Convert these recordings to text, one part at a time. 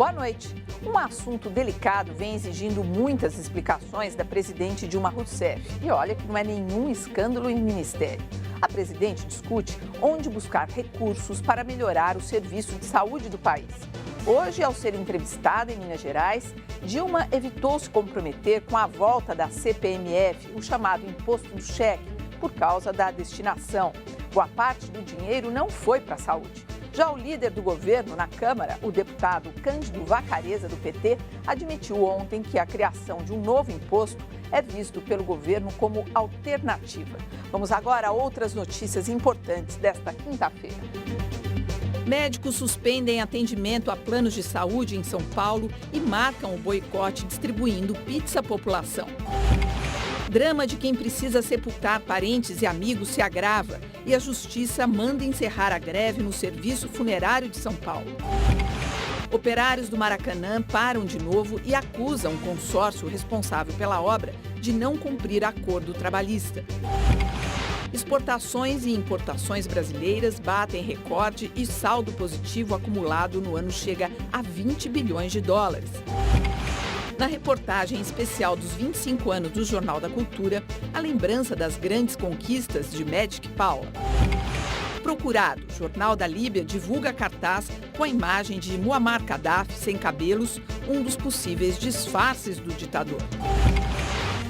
Boa noite. Um assunto delicado vem exigindo muitas explicações da presidente Dilma Rousseff. E olha que não é nenhum escândalo em ministério. A presidente discute onde buscar recursos para melhorar o serviço de saúde do país. Hoje, ao ser entrevistada em Minas Gerais, Dilma evitou se comprometer com a volta da CPMF, o chamado Imposto do Cheque, por causa da destinação. Boa parte do dinheiro não foi para a saúde. Já o líder do governo na Câmara, o deputado Cândido Vacarezza, do PT, admitiu ontem que a criação de um novo imposto é visto pelo governo como alternativa. Vamos agora a outras notícias importantes desta quinta-feira. Médicos suspendem atendimento a planos de saúde em São Paulo e marcam o boicote distribuindo pizza à população. Drama de quem precisa sepultar parentes e amigos se agrava e a Justiça manda encerrar a greve no Serviço Funerário de São Paulo. Operários do Maracanã param de novo e acusam o consórcio responsável pela obra de não cumprir acordo trabalhista. Exportações e importações brasileiras batem recorde e saldo positivo acumulado no ano chega a 20 bilhões de dólares. Na reportagem especial dos 25 anos do Jornal da Cultura, a lembrança das grandes conquistas de Magic Paula. Procurado, Jornal da Líbia divulga cartaz com a imagem de Muammar Gaddafi sem cabelos, um dos possíveis disfarces do ditador.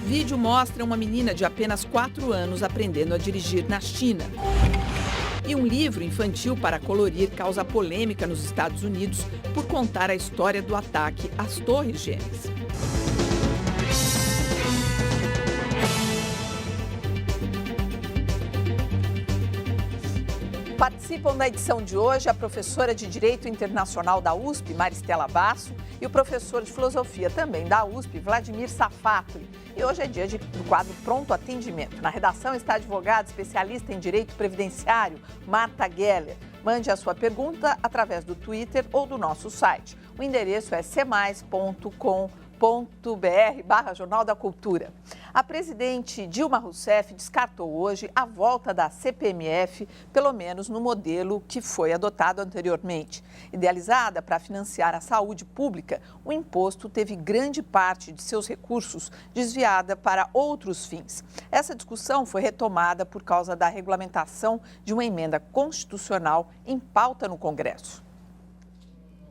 Vídeo mostra uma menina de apenas 4 anos aprendendo a dirigir na China. E um livro infantil para colorir causa polêmica nos Estados Unidos por contar a história do ataque às Torres Gêmeas. Participam da edição de hoje a professora de Direito Internacional da USP, Maristela Basso, e o professor de Filosofia também da USP, Vladimir Safatli. E hoje é dia do quadro Pronto Atendimento. Na redação está a advogada especialista em Direito Previdenciário, Marta Geller. Mande a sua pergunta através do Twitter ou do nosso site. O endereço é cmais.com.br/Jornal da Cultura. A presidente Dilma Rousseff descartou hoje a volta da CPMF, pelo menos no modelo que foi adotado anteriormente. Idealizada para financiar a saúde pública, o imposto teve grande parte de seus recursos desviada para outros fins. Essa discussão foi retomada por causa da regulamentação de uma emenda constitucional em pauta no Congresso.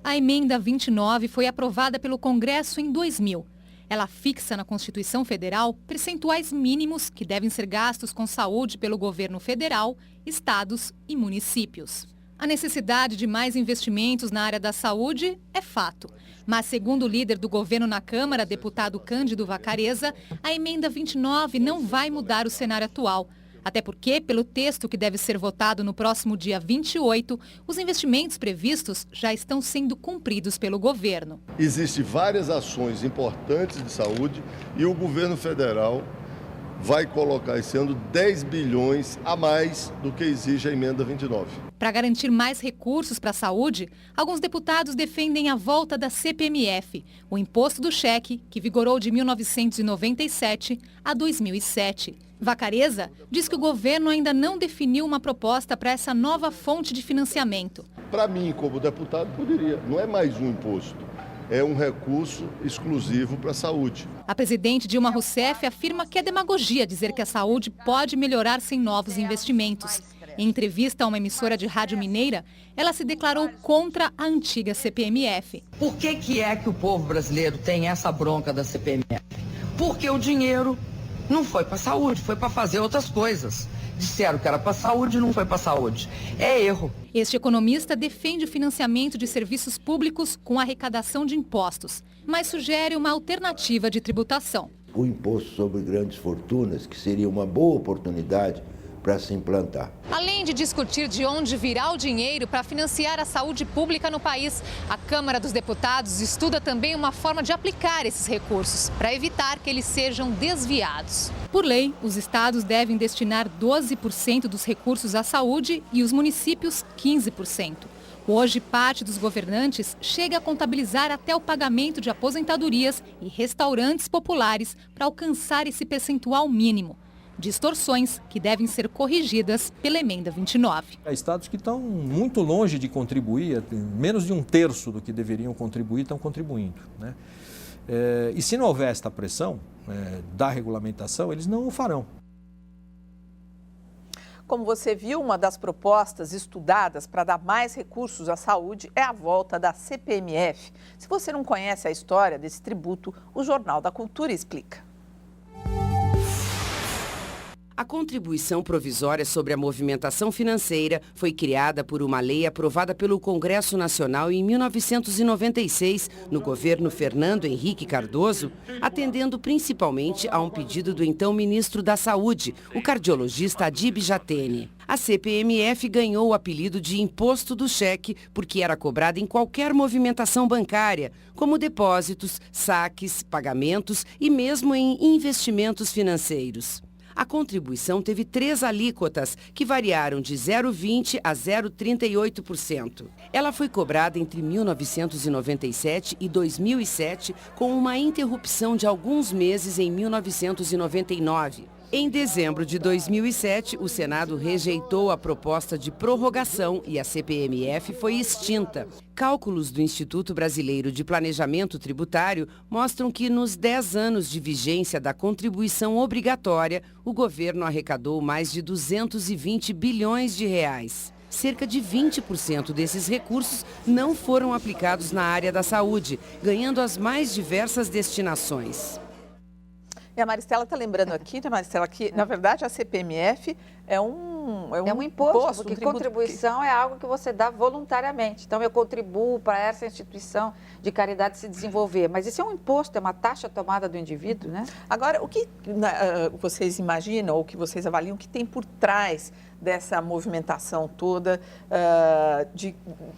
A emenda 29 foi aprovada pelo Congresso em 2000. Ela fixa na Constituição Federal percentuais mínimos que devem ser gastos com saúde pelo governo federal, estados e municípios. A necessidade de mais investimentos na área da saúde é fato. Mas, segundo o líder do governo na Câmara, deputado Cândido Vacarezza, a emenda 29 não vai mudar o cenário atual. Até porque, pelo texto que deve ser votado no próximo dia 28, os investimentos previstos já estão sendo cumpridos pelo governo. Existem várias ações importantes de saúde e o governo federal vai colocar esse ano 10 bilhões a mais do que exige a emenda 29. Para garantir mais recursos para a saúde, alguns deputados defendem a volta da CPMF, o Imposto do Cheque, que vigorou de 1997 a 2007. Vacarezza diz que o governo ainda não definiu uma proposta para essa nova fonte de financiamento. Para mim, como deputado, poderia. Não é mais um imposto, é um recurso exclusivo para a saúde. A presidente Dilma Rousseff afirma que é demagogia dizer que a saúde pode melhorar sem novos investimentos. Em entrevista a uma emissora de rádio mineira, ela se declarou contra a antiga CPMF. Por que é que o povo brasileiro tem essa bronca da CPMF? Porque o dinheiro não foi para a saúde, foi para fazer outras coisas. Disseram que era para a saúde e não foi para a saúde. É erro. Este economista defende o financiamento de serviços públicos com arrecadação de impostos, mas sugere uma alternativa de tributação. O imposto sobre grandes fortunas, que seria uma boa oportunidade para se implantar. Além de discutir de onde virá o dinheiro para financiar a saúde pública no país, a Câmara dos Deputados estuda também uma forma de aplicar esses recursos, para evitar que eles sejam desviados. Por lei, os estados devem destinar 12% dos recursos à saúde e os municípios 15%. Hoje, parte dos governantes chega a contabilizar até o pagamento de aposentadorias e restaurantes populares para alcançar esse percentual mínimo. distorções que devem ser corrigidas pela emenda 29. Há estados que estão muito longe de contribuir, menos de 1/3 do que deveriam contribuir estão contribuindo, né? E se não houver esta pressão da regulamentação, eles não o farão. Como você viu, uma das propostas estudadas para dar mais recursos à saúde é a volta da CPMF. Se você não conhece a história desse tributo, o Jornal da Cultura explica. A contribuição provisória sobre a movimentação financeira foi criada por uma lei aprovada pelo Congresso Nacional em 1996, no governo Fernando Henrique Cardoso, atendendo principalmente a um pedido do então ministro da Saúde, o cardiologista Adib Jatene. A CPMF ganhou o apelido de Imposto do Cheque porque era cobrada em qualquer movimentação bancária, como depósitos, saques, pagamentos e mesmo em investimentos financeiros. A contribuição teve 3 alíquotas, que variaram de 0,20% a 0,38%. Ela foi cobrada entre 1997 e 2007, com uma interrupção de alguns meses em 1999. Em dezembro de 2007, o Senado rejeitou a proposta de prorrogação e a CPMF foi extinta. Cálculos do Instituto Brasileiro de Planejamento Tributário mostram que nos 10 anos de vigência da contribuição obrigatória, o governo arrecadou mais de 220 bilhões de reais. Cerca de 20% desses recursos não foram aplicados na área da saúde, ganhando as mais diversas destinações. E a Maristela está lembrando aqui, né, Maristela, que na verdade a CPMF é um imposto, porque contribuição é algo que você dá voluntariamente. Então eu contribuo para essa instituição de caridade se desenvolver. Mas isso é um imposto, é uma taxa tomada do indivíduo, né? Agora, o que vocês imaginam ou que vocês avaliam que tem por trás dessa movimentação toda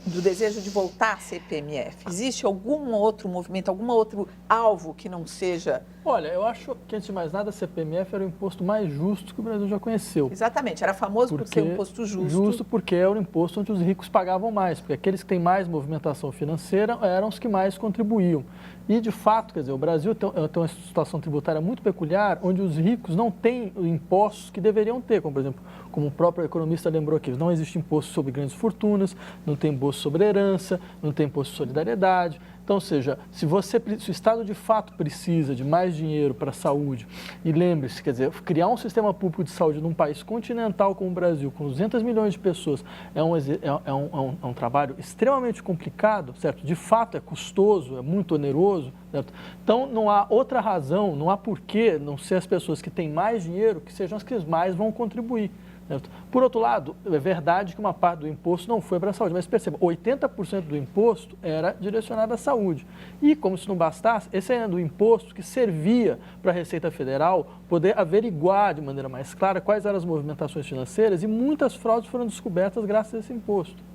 do desejo de voltar à CPMF? Existe algum outro movimento, algum outro alvo que não seja... Olha, eu acho que, antes de mais nada, a CPMF era o imposto mais justo que o Brasil já conheceu. Exatamente, era famoso por ser um imposto justo. Justo porque era o imposto onde os ricos pagavam mais, porque aqueles que têm mais movimentação financeira eram os que mais contribuíam. E, de fato, quer dizer, o Brasil tem uma situação tributária muito peculiar, onde os ricos não têm impostos que deveriam ter, como, por exemplo, como o próprio economista lembrou aqui, não existe imposto sobre grandes fortunas, não tem imposto sobre herança, não tem imposto de solidariedade. Então, ou seja, se o Estado de fato precisa de mais dinheiro para a saúde, e lembre-se, quer dizer, criar um sistema público de saúde num país continental como o Brasil, com 200 milhões de pessoas, é um trabalho extremamente complicado, certo? De fato, é custoso, é muito oneroso, certo? Então, não há outra razão, não há porquê não ser as pessoas que têm mais dinheiro que sejam as que mais vão contribuir. Certo? Por outro lado, é verdade que uma parte do imposto não foi para a saúde, mas perceba, 80% do imposto era direcionado à saúde. E, como se não bastasse, esse era o imposto que servia para a Receita Federal poder averiguar de maneira mais clara quais eram as movimentações financeiras e muitas fraudes foram descobertas graças a esse imposto.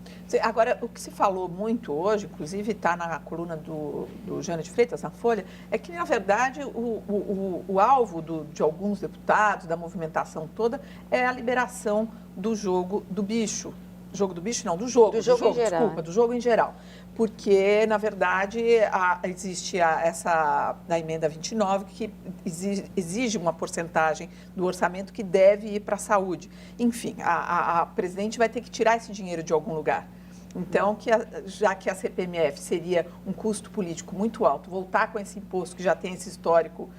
Agora, o que se falou muito hoje, inclusive está na coluna do Jânio de Freitas, na Folha, é que, na verdade, o alvo de alguns deputados, da movimentação toda, é a liberação do jogo do bicho. Jogo do bicho, não, do jogo em geral. Desculpa, do jogo em geral. Porque, na verdade, existe a emenda 29 que exige uma porcentagem do orçamento que deve ir para a saúde. Enfim, a presidente vai ter que tirar esse dinheiro de algum lugar. Então, já que a CPMF seria um custo político muito alto, voltar com esse imposto que já tem esse histórico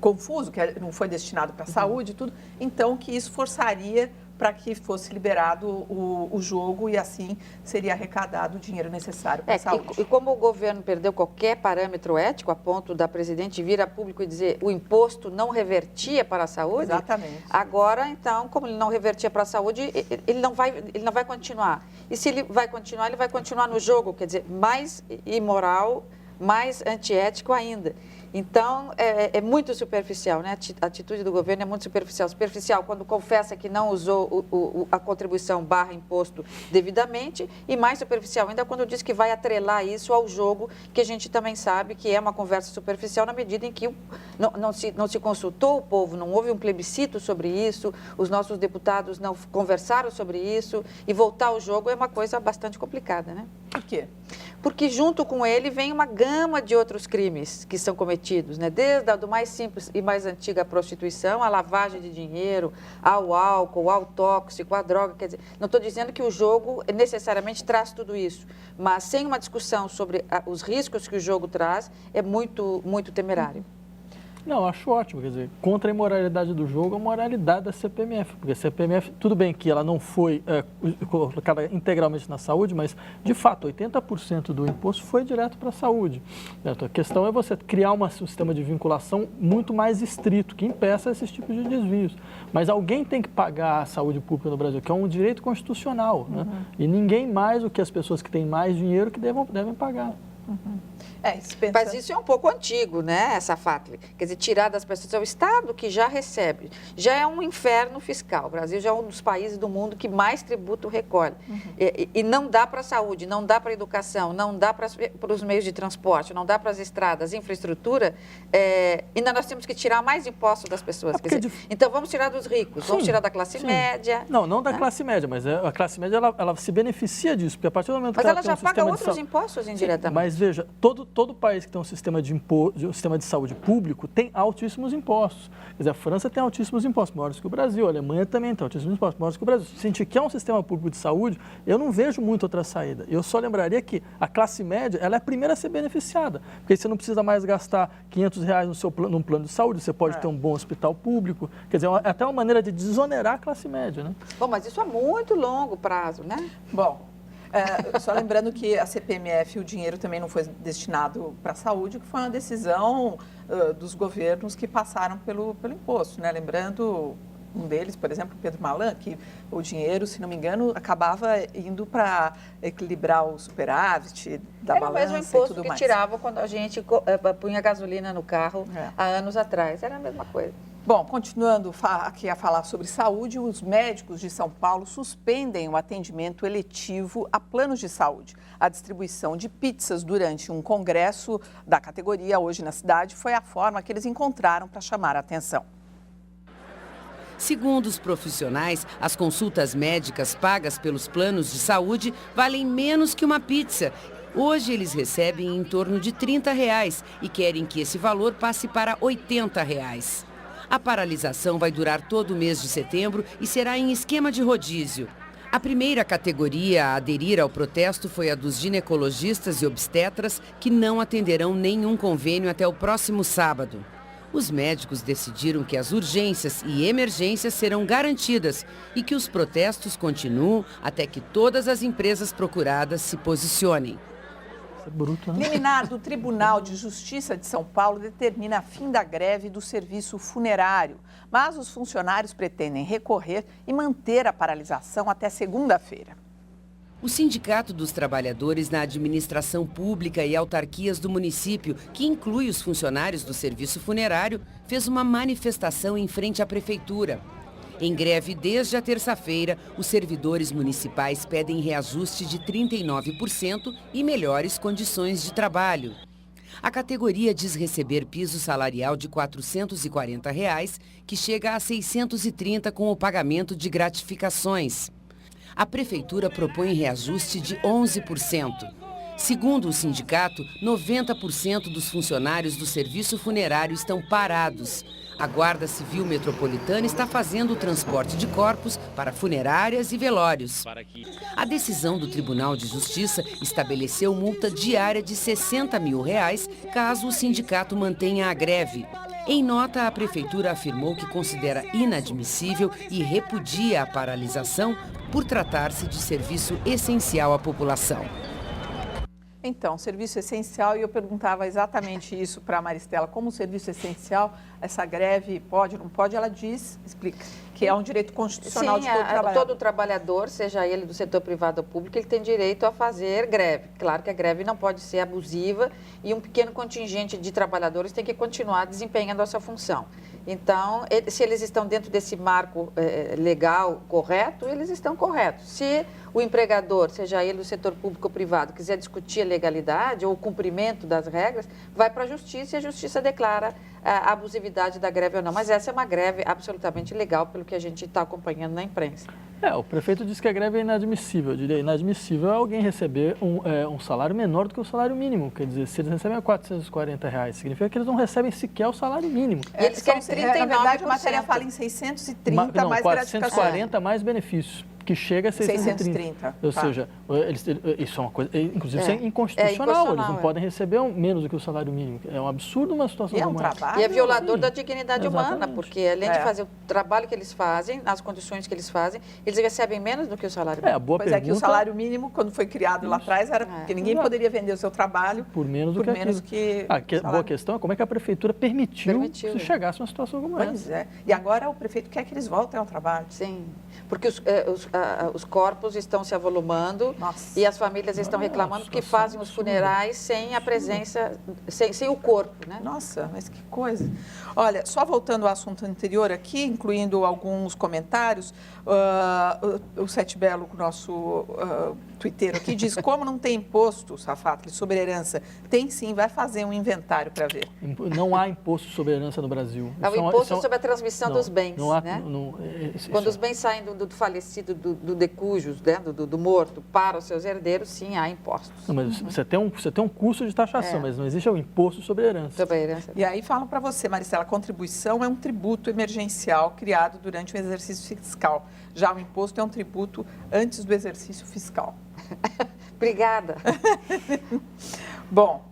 confuso, que não foi destinado para a saúde e tudo, então que isso forçaria para que fosse liberado o jogo e assim seria arrecadado o dinheiro necessário para a saúde. E como o governo perdeu qualquer parâmetro ético a ponto da presidente vir a público e dizer o imposto não revertia para a saúde, exatamente. Agora, então, como ele não revertia para a saúde, ele não vai continuar. E se ele vai continuar no jogo, quer dizer, mais imoral, mais antiético ainda. Então, é muito superficial, né? A atitude do governo é muito superficial. Superficial quando confessa que não usou a contribuição / imposto devidamente e mais superficial ainda quando diz que vai atrelar isso ao jogo, que a gente também sabe que é uma conversa superficial na medida em que não se consultou o povo, não houve um plebiscito sobre isso, os nossos deputados não conversaram sobre isso e voltar ao jogo é uma coisa bastante complicada, né? Por quê? porque junto com ele vem uma gama de outros crimes que são cometidos, né? Desde a do mais simples e mais antiga a prostituição, a lavagem de dinheiro, ao álcool, ao tóxico, à droga. Quer dizer, não estou dizendo que o jogo necessariamente traz tudo isso, mas sem uma discussão sobre os riscos que o jogo traz, é muito, muito temerário. Não, acho ótimo, quer dizer, contra a imoralidade do jogo, a moralidade da CPMF, porque a CPMF, tudo bem que ela não foi colocada integralmente na saúde, mas, de fato, 80% do imposto foi direto para a saúde. A questão é você criar um sistema de vinculação muito mais estrito, que impeça esses tipos de desvios. Mas alguém tem que pagar a saúde pública no Brasil, que é um direito constitucional, né? E ninguém mais do que as pessoas que têm mais dinheiro que devem pagar. Mas isso é um pouco antigo, né, essa FATLI. Quer dizer, tirar das pessoas, é o Estado que já recebe. Já é um inferno fiscal. O Brasil já é um dos países do mundo que mais tributo recolhe. E não dá para a saúde, não dá para a educação, não dá para os meios de transporte, não dá para as estradas, infraestrutura. Ainda nós temos que tirar mais impostos das pessoas. Quer dizer, então, vamos tirar dos ricos, vamos tirar da classe média. Não da classe média, mas a classe média ela se beneficia disso, porque a partir do momento que ela já paga outros impostos indiretamente. Mas veja, todo país que tem um sistema de saúde público tem altíssimos impostos. Quer dizer, a França tem altíssimos impostos, maiores que o Brasil, a Alemanha também tem altíssimos impostos, maiores que o Brasil. Se a gente quer um sistema público de saúde, eu não vejo muito outra saída. Eu só lembraria que a classe média ela é a primeira a ser beneficiada, porque você não precisa mais gastar R$500 num plano de saúde, você pode ter um bom hospital público. Quer dizer, é até uma maneira de desonerar a classe média, né? Bom, mas isso a muito longo prazo, né? Bom, só lembrando que a CPMF, o dinheiro também não foi destinado para a saúde, que foi uma decisão dos governos que passaram pelo imposto, né? Lembrando um deles, por exemplo, Pedro Malan, que o dinheiro, se não me engano, acabava indo para equilibrar o superávit da balança e tudo mais. Era o mesmo imposto que tirava quando a gente punha gasolina no carro há anos atrás. Era a mesma coisa. Bom, continuando aqui a falar sobre saúde, os médicos de São Paulo suspendem o atendimento eletivo a planos de saúde. A distribuição de pizzas durante um congresso da categoria hoje na cidade foi a forma que eles encontraram para chamar a atenção. Segundo os profissionais, as consultas médicas pagas pelos planos de saúde valem menos que uma pizza. Hoje eles recebem em torno de R$30 e querem que esse valor passe para R$80. A paralisação vai durar todo o mês de setembro e será em esquema de rodízio. A primeira categoria a aderir ao protesto foi a dos ginecologistas e obstetras, que não atenderão nenhum convênio até o próximo sábado. Os médicos decidiram que as urgências e emergências serão garantidas e que os protestos continuam até que todas as empresas procuradas se posicionem. Bruto, né? Liminar do Tribunal de Justiça de São Paulo determina fim da greve do serviço funerário, mas os funcionários pretendem recorrer e manter a paralisação até segunda-feira. O Sindicato dos Trabalhadores na Administração Pública e Autarquias do município, que inclui os funcionários do serviço funerário, fez uma manifestação em frente à prefeitura. Em greve desde a terça-feira, os servidores municipais pedem reajuste de 39% e melhores condições de trabalho. A categoria diz receber piso salarial de R$ 440, que chega a R$ 630 com o pagamento de gratificações. A prefeitura propõe reajuste de 11%. Segundo o sindicato, 90% dos funcionários do serviço funerário estão parados. A Guarda Civil Metropolitana está fazendo o transporte de corpos para funerárias e velórios. A decisão do Tribunal de Justiça estabeleceu multa diária de R$ 60 mil caso o sindicato mantenha a greve. Em nota, a prefeitura afirmou que considera inadmissível e repudia a paralisação por tratar-se de serviço essencial à população. Então, serviço essencial, e eu perguntava exatamente isso para a Maristela, como serviço essencial, essa greve pode ou não pode? Ela explica que é um direito constitucional de todo trabalhador. Todo trabalhador, seja ele do setor privado ou público, ele tem direito a fazer greve. Claro que a greve não pode ser abusiva e um pequeno contingente de trabalhadores tem que continuar desempenhando a sua função. Então, se eles estão dentro desse marco legal correto, eles estão corretos. Se o empregador, seja ele do setor público ou privado, quiser discutir a legalidade ou o cumprimento das regras, vai para a justiça e a justiça declara a abusividade da greve ou não. Mas essa é uma greve absolutamente legal, pelo que a gente está acompanhando na imprensa. O prefeito disse que a greve é inadmissível. Eu diria, inadmissível é alguém receber um salário menor do que o salário mínimo. Quer dizer, se eles recebem R$440, significa que eles não recebem sequer o salário mínimo. E eles querem 39%. Na verdade, a matéria fala em 630 mais gratificação. 440 mais benefícios, que chega a 630. Ou seja, isso é uma coisa, inclusive isso é inconstitucional. Eles não podem receber menos do que o salário mínimo. É um absurdo uma situação como essa. E é violador da dignidade humana, porque além de fazer o trabalho que eles fazem, nas condições que eles fazem, eles recebem menos do que o salário mínimo. É que o salário mínimo, quando foi criado lá atrás, era porque ninguém poderia vender o seu trabalho por menos do que a boa questão é como é que a prefeitura permitiu que chegasse a uma situação como essa. Pois é. E agora o prefeito quer que eles voltem ao trabalho. Sim, porque os corpos estão se avolumando e as famílias estão reclamando que fazem os funerais sem a presença, sem o corpo, né? Nossa, mas que coisa. Olha, só voltando ao assunto anterior aqui, incluindo alguns comentários, o Sete Belo, nosso twitteiro aqui, diz como não tem imposto, Safatli, sobre herança. Tem sim, vai fazer um inventário para ver. Não há imposto sobre herança no Brasil. É o imposto sobre a transmissão dos bens, né? Quando os bens saem do falecido, do decújio, né? do morto, para os seus herdeiros, sim, há impostos. Não, mas você tem um custo de taxação, mas não existe o imposto sobre a herança. Sobre a herança. E aí falam para você, Maricela, a contribuição é um tributo emergencial criado durante o exercício fiscal. Já o imposto é um tributo antes do exercício fiscal. Obrigada. Bom,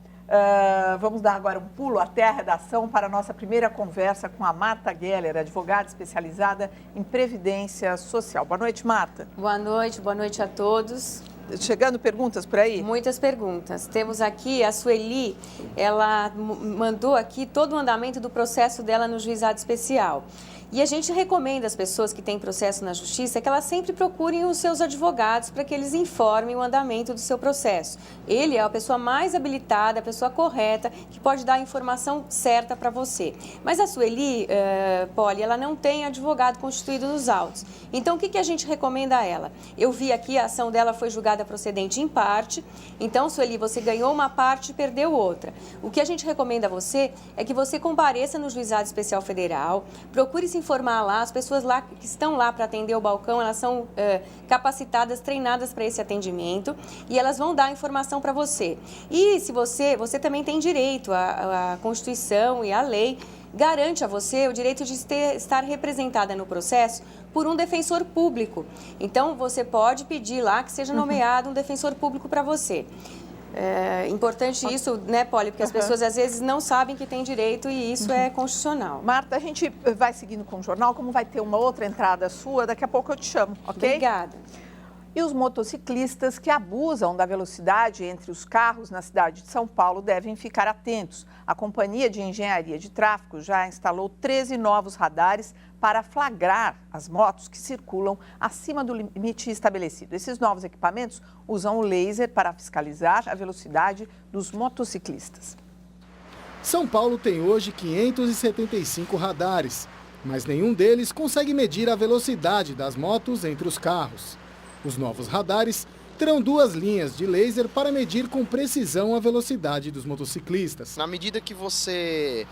vamos dar agora um pulo até a redação para a nossa primeira conversa com a Marta Geller, advogada especializada em Previdência Social. Boa noite, Marta. Boa noite a todos. Chegando perguntas por aí? Muitas perguntas. Temos aqui a Sueli, ela mandou aqui todo o andamento do processo dela no juizado especial. E a gente recomenda às pessoas que têm processo na justiça que elas sempre procurem os seus advogados para que eles informem o andamento do seu processo. Ele é a pessoa mais habilitada, a pessoa correta, que pode dar a informação certa para você. Mas a Sueli, Poli, ela não tem advogado constituído nos autos. Então, o que a gente recomenda a ela? Eu vi aqui, a ação dela foi julgada procedente em parte. Então, Sueli, você ganhou uma parte e perdeu outra. O que a gente recomenda a você é que você compareça no Juizado Especial Federal, procure se informar lá, as pessoas lá que estão lá para atender o balcão, elas são capacitadas, treinadas para esse atendimento e elas vão dar informação para você. E se você também tem direito, a Constituição e a lei garante a você o direito de estar representada no processo por um defensor público. Então, você pode pedir lá que seja nomeado um defensor público para você. É importante isso, né, Poli? Porque as pessoas às vezes não sabem que têm direito e isso é constitucional. Marta, a gente vai seguindo com o jornal, como vai ter uma outra entrada sua, daqui a pouco eu te chamo, ok? Obrigada. E os motociclistas que abusam da velocidade entre os carros na cidade de São Paulo devem ficar atentos. A Companhia de Engenharia de Tráfego já instalou 13 novos radares para flagrar as motos que circulam acima do limite estabelecido. Esses novos equipamentos usam o laser para fiscalizar a velocidade dos motociclistas. São Paulo tem hoje 575 radares, mas nenhum deles consegue medir a velocidade das motos entre os carros. Os novos radares terão duas linhas de laser para medir com precisão a velocidade dos motociclistas. Na medida que você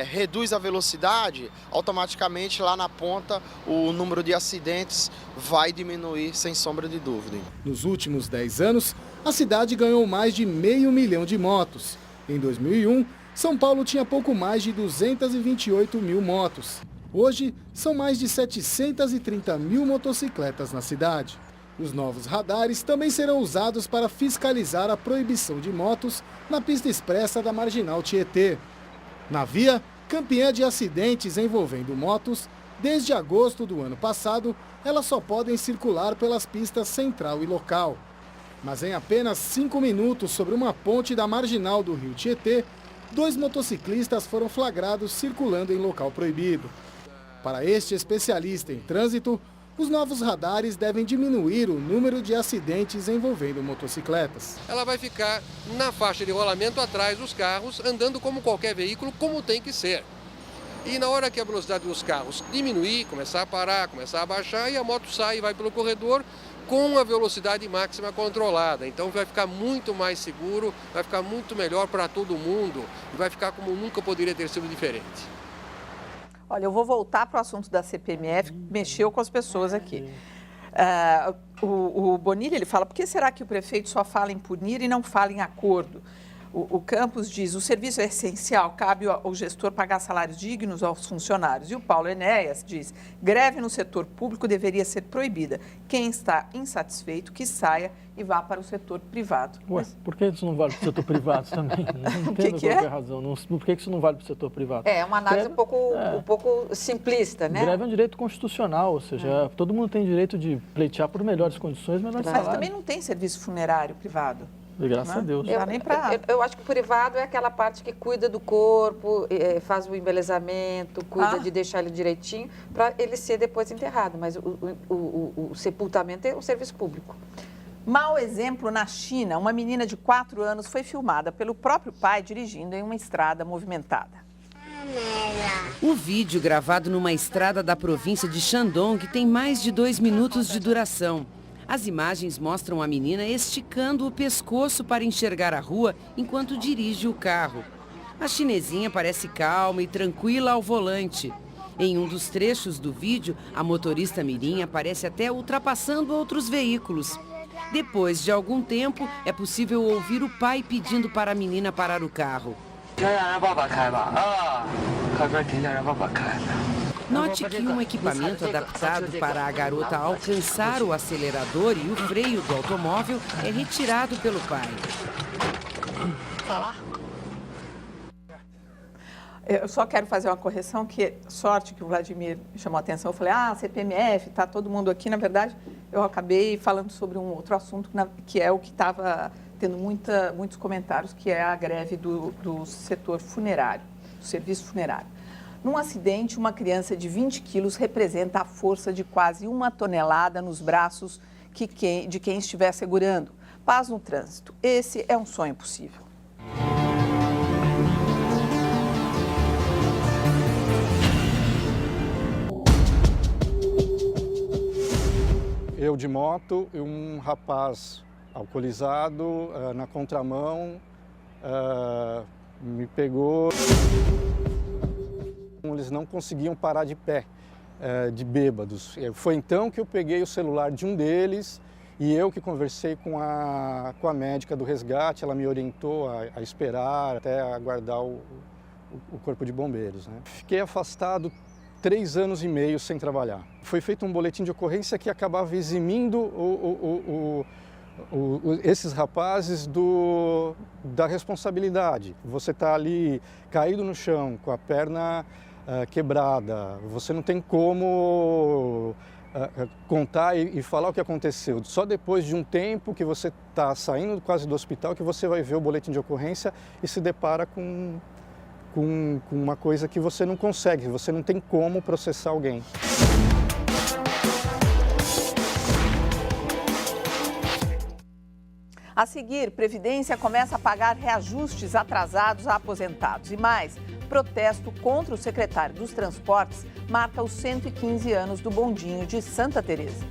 reduz a velocidade, automaticamente lá na ponta o número de acidentes vai diminuir sem sombra de dúvida. Nos últimos 10 anos, a cidade ganhou mais de 500 mil de motos. Em 2001, São Paulo tinha pouco mais de 228 mil motos. Hoje, são mais de 730 mil motocicletas na cidade. Os novos radares também serão usados para fiscalizar a proibição de motos na pista expressa da Marginal Tietê. Na via, campeã de acidentes envolvendo motos, desde agosto do ano passado, elas só podem circular pelas pistas Central e Local. Mas em apenas 5 minutos sobre uma ponte da Marginal do Rio Tietê, 2 motociclistas foram flagrados circulando em local proibido. Para este especialista em trânsito, os novos radares devem diminuir o número de acidentes envolvendo motocicletas. Ela vai ficar na faixa de rolamento atrás dos carros, andando como qualquer veículo, como tem que ser. E na hora que a velocidade dos carros diminuir, começar a parar, começar a baixar, e a moto sai e vai pelo corredor com a velocidade máxima controlada. Então vai ficar muito mais seguro, vai ficar muito melhor para todo mundo e vai ficar como nunca poderia ter sido diferente. Olha, eu vou voltar para o assunto da CPMF, que mexeu com as pessoas aqui. O Bonilha, ele fala, por que será que o prefeito só fala em punir e não fala em acordo? O Campos diz, o serviço é essencial, cabe ao gestor pagar salários dignos aos funcionários. E o Paulo Enéas diz, greve no setor público deveria ser proibida. Quem está insatisfeito, que saia e vá para o setor privado. Ué, por que isso não vale para o setor privado também? Não entendo qual é a razão. Por que isso não vale para o setor privado? É uma análise um pouco simplista, né? Greve é um direito constitucional, ou seja, todo mundo tem direito de pleitear por melhores condições, melhores salários. Mas também não tem serviço funerário privado. Graças a Deus. Eu acho que o privado é aquela parte que cuida do corpo, faz o embelezamento, cuida de deixar ele direitinho, para ele ser depois enterrado. Mas o sepultamento é o serviço público. Mau exemplo na China. Uma menina de 4 anos foi filmada pelo próprio pai dirigindo em uma estrada movimentada. O vídeo, gravado numa estrada da província de Shandong, tem mais de 2 minutos de duração. As imagens mostram a menina esticando o pescoço para enxergar a rua enquanto dirige o carro. A chinesinha parece calma e tranquila ao volante. Em um dos trechos do vídeo, a motorista mirim aparece até ultrapassando outros veículos. Depois de algum tempo, é possível ouvir o pai pedindo para a menina parar o carro. Note que um equipamento adaptado para a garota alcançar o acelerador e o freio do automóvel é retirado pelo pai. Eu só quero fazer uma correção, que sorte que o Vladimir chamou a atenção. Eu falei, CPMF, está todo mundo aqui. Na verdade, eu acabei falando sobre um outro assunto, que é o que estava tendo muitos comentários, que é a greve do setor funerário, do serviço funerário. Num acidente, uma criança de 20 quilos representa a força de quase 1 tonelada nos braços de quem estiver segurando. Paz no trânsito. Esse é um sonho possível. Eu de moto e um rapaz alcoolizado na contramão me pegou. Eles não conseguiam parar de pé, de bêbados. Foi então que eu peguei o celular de um deles e eu que conversei com a médica do resgate, ela me orientou a esperar até aguardar o corpo de bombeiros, né? Fiquei afastado 3 anos e meio sem trabalhar. Foi feito um boletim de ocorrência que acabava eximindo esses rapazes da responsabilidade. Você está ali caído no chão, com a perna quebrada, você não tem como contar e falar o que aconteceu. Só depois de um tempo que você está saindo quase do hospital que você vai ver o boletim de ocorrência e se depara com uma coisa que você não consegue, você não tem como processar alguém. A seguir, Previdência começa a pagar reajustes atrasados a aposentados. E mais, protesto contra o secretário dos Transportes marca os 115 anos do bondinho de Santa Teresa.